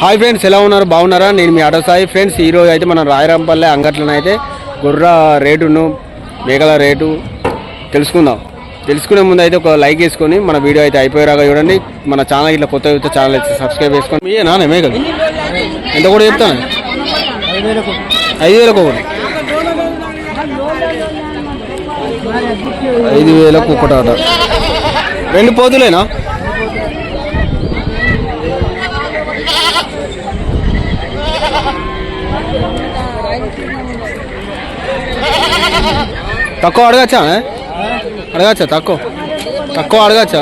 Hi friends, ఎలా ఉన్నారు? బాగున్నారా? నేను మీ ఆటో సాయి. ఫ్రెండ్స్, ఈరోజు అయితే మనం రాయరాంపల్లె అంగట్లను అయితే గుర్ర రేటును మేకల రేటు తెలుసుకునే ముందు అయితే ఒక లైక్ వేసుకొని మన వీడియో అయితే అయిపోయేలాగా చూడండి. మన ఛానల్ ఇట్లా కొత్త అయితే ఛానల్ అయితే సబ్స్క్రైబ్ చేసుకొని మీ నాన్న మేకలు ఎంత కూడా చెప్తాను. 5,000 ఒకటి, 5,000 ఒకటి ఆట. 2 పోతులేనా? తక్కువ అడగచ్చా? తక్కువ అడగచ్చా?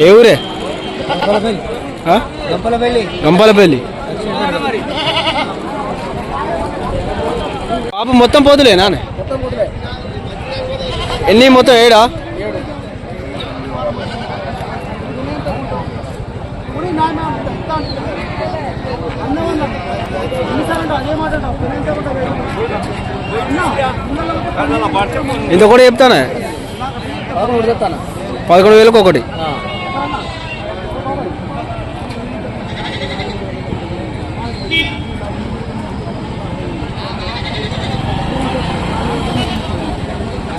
ఏ ఊరే? గంపలపల్లి. బాబు మొత్తం పోతులేనా? ఎన్ని మొత్తం? 7. ఇంత కూడా చెప్తానే 11,000 ఒకటి.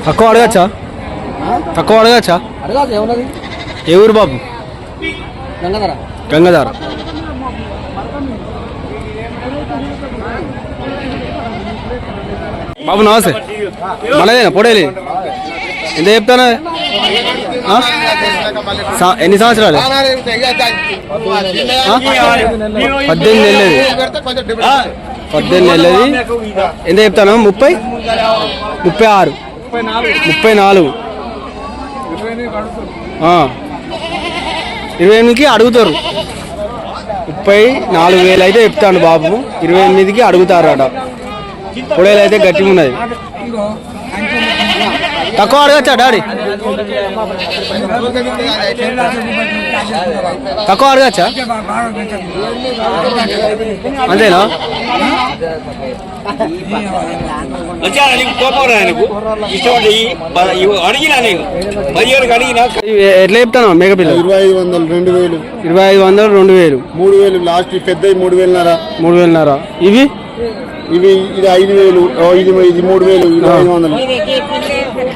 తక్కువ అడగచ్చా? ఏ ఊరు బాబు? గంగాధార. బాబు నమస్తే. మనదేనా పొడేలి? ఎంత చెప్తానా? ఎన్ని సంవత్సరాలు? 18 నెలది. ఎంత చెప్తాను? 30, 36, 34, 28కి అడుగుతారు. 34,000 అయితే చెప్తాను బాబు. 28కి అడుగుతారు అట. పొడేలు అయితే గట్టిగా ఉన్నది. తక్కువ అడగచ్చా డాడీ? తక్కువ అడగచ్చా? అంతేనా? ఎట్లా చెప్తాను మేకపిల్ల? 2,500, 2,500, 2,000, 3,000 లాస్ట్. పెద్ద 3,500. ఇవి ఇది 5,000, ఇది 3,000, 2,500.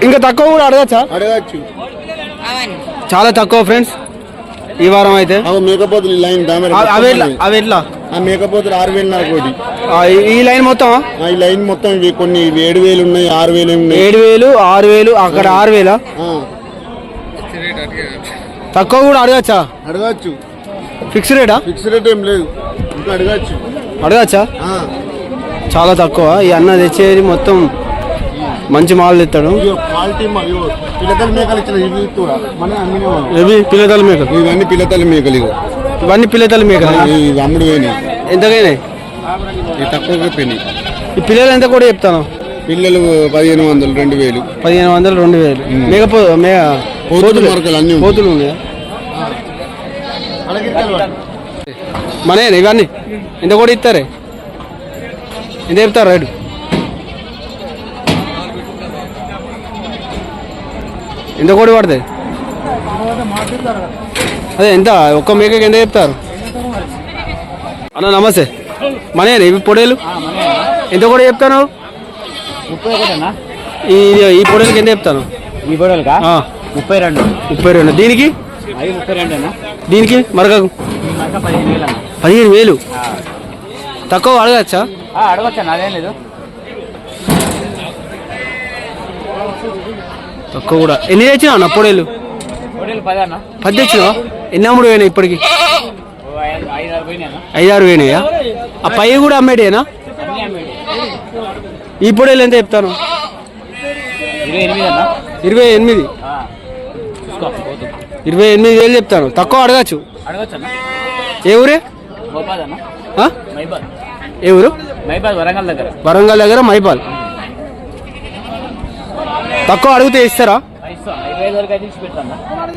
ఇంకా తక్కువ కూడా అడగచ్చు. చాలా తక్కువ ఫ్రెండ్స్ ఈ వారం అయితే. మేకపోతులు లైన్ అవి ఎట్లా? మేకపోతులు 6,000 కోటి. ఈ లైన్ మొత్తం? ఈ లైన్ మొత్తం ఇవి కొన్ని 7,000 ఉన్నాయి, 6,000 ఉన్నాయి. 7,000, 6,000, అక్కడ 6,000. తక్కువ కూడా అడగచ్చు. ఫిక్స్ రేటా? ఫిక్స్ రేట్ ఏం లేదు, ఇంకా అడగచ్చా? చాలా తక్కువ. ఈ అన్న తెచ్చేది మొత్తం మంచి మాల్ తెస్తాడు. పిల్లతల మేకలు ఇచ్చిన ఇవి పిల్లతల మేకలు. ఇవన్నీ పిల్లతల మేకలు. ఇవన్నీ పిల్లతల మేకలు. ఇవి అమ్ముడు పోయినాయి. ఎంతకైనా తక్కువగా పోయినాయి. ఈ పిల్లలు ఎంత కూడా చెప్తాను? పిల్లలు 1,500, 2,000. 1,500, 2,000. పోతులు ఉన్నాయా? మనే ఇవన్నీ ఎంత కూడా ఇస్తారే? ఎంత చెప్తారు రేటు? ఎంత కోడి పడతాయి? అదే ఎంత ఒక్క మేకకి ఎంత చెప్తారు అన్న? నమస్తే. మనే ఇవి పొడేలు ఎంత కూడా చెప్తాను? ఈ పొడేలకి ఎంత చెప్తాను? ఈ పొడేలుగా 32. దీనికి దీనికి మరకకు 15,000. తక్కువ అడగచ్చా? అడగచ్చా, నాదేం లేదు. తక్కువ కూడా. ఎన్ని తెచ్చినా అన్న పొడేలు? 10 తెచ్చినావా? ఎన్ని అమ్ముడు పోయినా ఇప్పటికి? 5-6 పోయినాయా? ఆ పై కూడా అమ్మేడేనా? ఈ పొడేలు ఎంత చెప్తాను? 28. 28,000 చెప్తాను. తక్కువ అడగచ్చు. ఏ ఊరే? ఏ ఊరు? వరంగల్ దగ్గర మైపాల్. తక్కువ అడిగితే ఇస్తారా?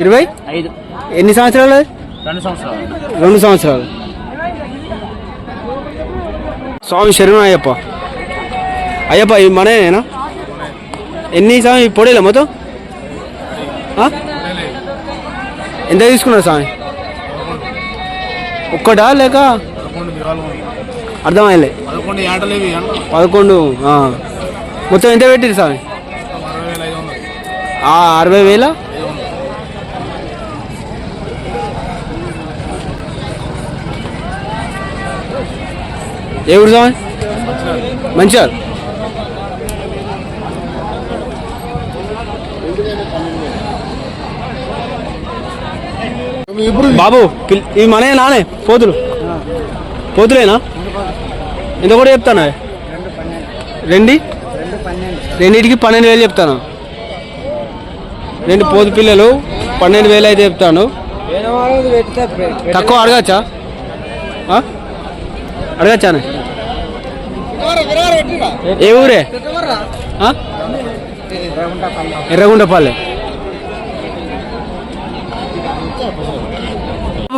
25. ఎన్ని సంవత్సరాలు? 2 సంవత్సరాలు. స్వామి శరణయ్యప్ప. అయ్యప్ప ఇవి మనయేనా? ఎన్ని స్వామి పొడేలా మొత్తం? ఎంత తీసుకున్నారు స్వామి? ఒక్కటా లేక అర్థమైలే? 11. మొత్తం ఎంత పెట్టిరు స్వామి? 60,000. ఏ ఊరు స్వామి? మంచిగా బాబు ఇవి మనే నానే పోతులేనా? ఎంత కూడా చెప్తాను? రెండింటికి 12,000 చెప్తాను. 2 పోతు పిల్లలు 12,000 అయితే చెప్తాను. తక్కువ అడగచ్చా? అడగచ్చానే? ఏ ఊరే? ఎర్రగుంటపల్లె.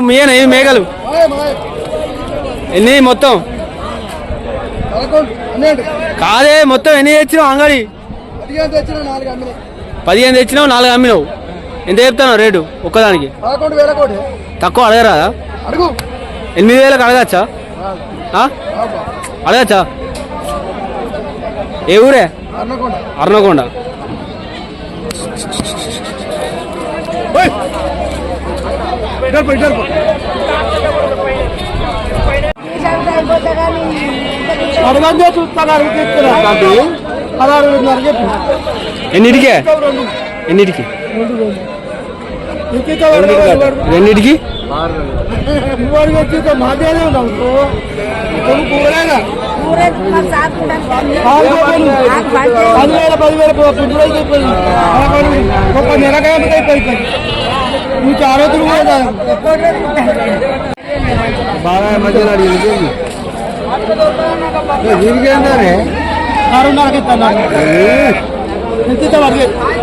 మీయేనా ఇవి మేకలు? ఎన్ని మొత్తం? కాదే మొత్తం ఎన్ని తెచ్చినావు అంగడి? 15 తెచ్చినావు, 4 అమ్మినావు. ఎంత చెప్తాను రేటు ఒక్కదానికి? తక్కువ అడగరాదా? 8,000 అడగచ్చా? అడగచ్చా? ఏ ఊరే? అర్నకొండ. ఎన్నిటికి? రెండింటికి బాగా మధ్యలో అడిగింది. దీనికి ఏంటనే 6,500 ఇస్తాను.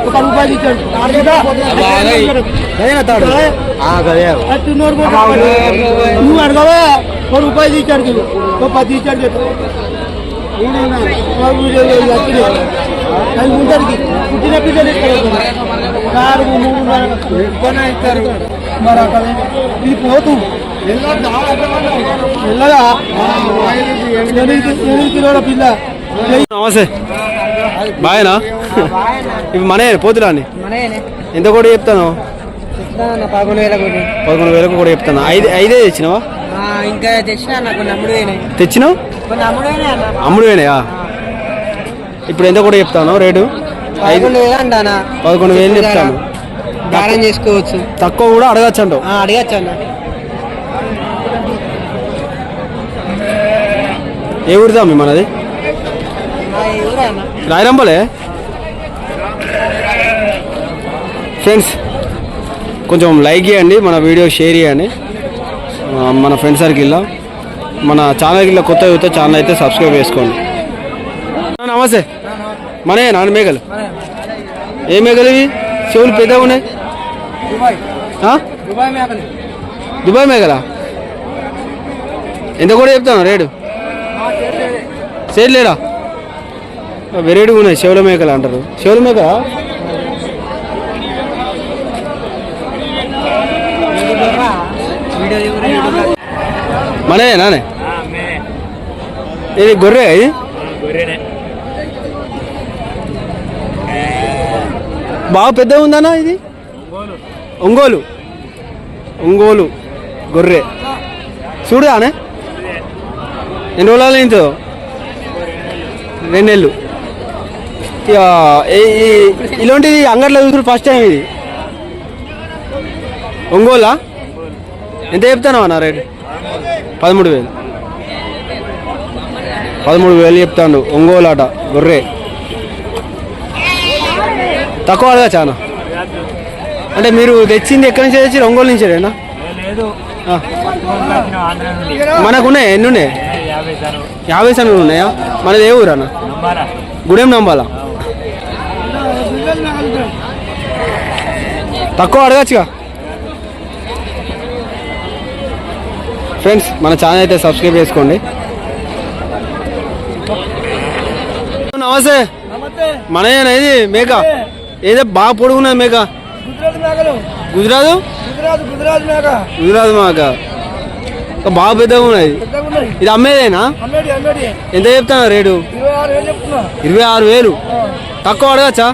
ఒక రూపాయలు ఇచ్చాడు. నువ్వు అడగవా? 1 రూపాయలు ఇచ్చాడు, 10 ఇచ్చాడు. పుట్టిన పిల్లలు ఇస్తారు మరి అక్కడ ఇది పోతు 8 కిలోల పిల్ల. నమస్తే బాయేనా? ఇవి మనే పోతురా అండి? ఎంత కూడా చెప్తాను? 11,000 కూడా చెప్తాను. 5 తెచ్చినావా? ఇంకా తెచ్చినావు? అమ్ముడువేనాయా? ఇప్పుడు ఎంత కూడా చెప్తాను రేటు? 11,000 చెప్తాను. దారం చేసుకోవచ్చు. తక్కువ కూడా అడగచ్చు అంటావు? అడగచ్చు అన్న. ఏ ఊరిదా మీ మనది? రాయరంబలే. ఫ్రెండ్స్ కొంచెం లైక్ చేయండి, మన వీడియో షేర్ చేయండి. మన ఫ్రెండ్ సర్కిల్లో, మన ఛానల్కి కొత్త యూత్ ఛానల్ అయితే సబ్స్క్రైబ్ చేసుకోండి. నమస్తే. మనే నాన్న మేకలు? ఏ మేకలు ఇవి? చెవులు పెద్దగా ఉన్నాయి. దుబాయ్ మేకలా? ఎంత కూడా చెప్తాను రేటు? చేయలేరా? వెరైటీగా ఉన్నాయి. చెవుల మేకలు అంటారు. చెవుల మేక మనే నానే? ఇది గొర్రె? ఇది బాగా పెద్దగా ఉందన్నా. ఇది ఒంగోలు గొర్రె. చూడు అనే ఎన్ని రోజులు ఇంతో? 2 నెలలు. ఇక ఇలాంటిది అంగట్లో చూసుకుని ఫస్ట్ టైం. ఇది ఒంగోలా? ఎంత చెప్తాను అన్న రేటు? 13,000 చెప్తాను. ఒంగోలు ఆట గొర్రె. తక్కువ అడగా చాలా. అంటే మీరు తెచ్చింది ఎక్కడి నుంచి తెచ్చి? ఒంగోలు నుంచేనా? మనకు ఉన్నాయి. ఎన్ని ఉన్నాయి? 50 సనులు ఉన్నాయా? మనది ఏ ఊరు అన్న? గుడెం నంబాలా? తక్కువ అడగచ్చుగా. ఫ్రెండ్స్ మన ఛానల్ అయితే సబ్స్క్రైబ్ చేసుకోండి. నమస్తే మనయేనా ఇది మేక ఏదో బాగా పొడుగున్నది మేక గుజరాత్ మేక బాగా పెద్దగా ఉన్నది ఇది అమ్మేదేనా ఎంత చెప్తాను రేటు 26,000 తక్కువ అడగచ్చా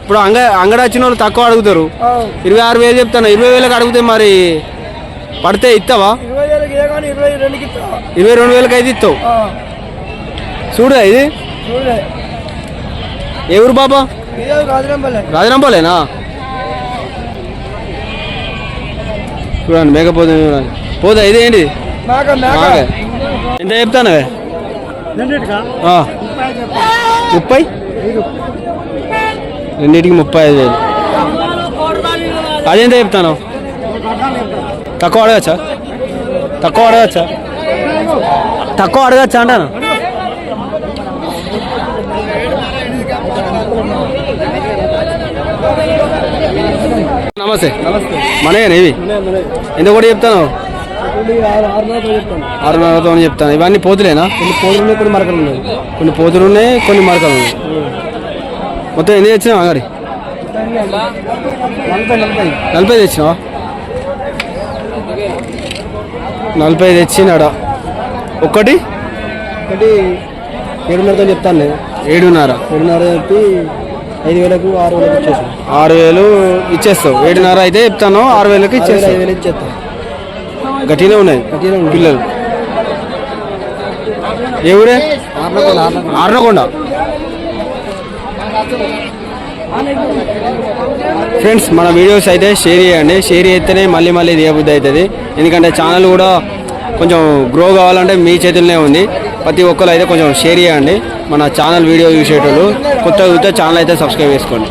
ఇప్పుడు అంగడి వచ్చిన వాళ్ళు తక్కువ అడుగుతారు 26,000 చెప్తాను 20,000 అడిగితే మరి పడితే ఇస్తావా 22,000 అయితే ఇస్తావు చూడు ఇది ఏ ఊరు బాబా రాజనంపలేనా చూడండి మేకపోతే చూడండి పోదా ఇదేంటి ఎంత చెప్తాను 30 రెండింటికి 35,000 అదేంత చెప్తాను తక్కువ అడగచ్చా అంటాను నమస్తే మనయేనా ఇవి ఎంత కూడా చెప్తాను 6,500 చెప్తాను ఇవన్నీ పోతులేనా కొన్ని పోతులు ఉన్నాయి కొన్ని మరకలు ఉన్నాయి మొత్తం ఎన్ని తెచ్చినావు అంగడి 40 తెచ్చినావా 40 తెచ్చినాడా ఒక్కటి 7,500 చెప్తాను 7,500 చెప్పి 5,000 6,000 ఇచ్చేస్తావు 7,500 అయితే చెప్తాను 6,000 ఇచ్చేస్తాను గట్టినే ఉన్నాయి పిల్లలు ఏ ఊరే ఆర్నకొండ ఫ్రెండ్స్ మన వీడియోస్ అయితే షేర్ చేయండి షేర్ చేస్తేనే మళ్ళీ తీయబుద్ధి అవుతుంది ఎందుకంటే ఛానల్ కూడా కొంచెం గ్రో కావాలంటే మీ చేతుల్లోనే ఉంది ప్రతి ఒక్కరు అయితే కొంచెం షేర్ చేయండి మన ఛానల్ వీడియో చూసేటోళ్ళు కొత్తగా చూస్తే ఛానల్ అయితే సబ్స్క్రైబ్ చేసుకోండి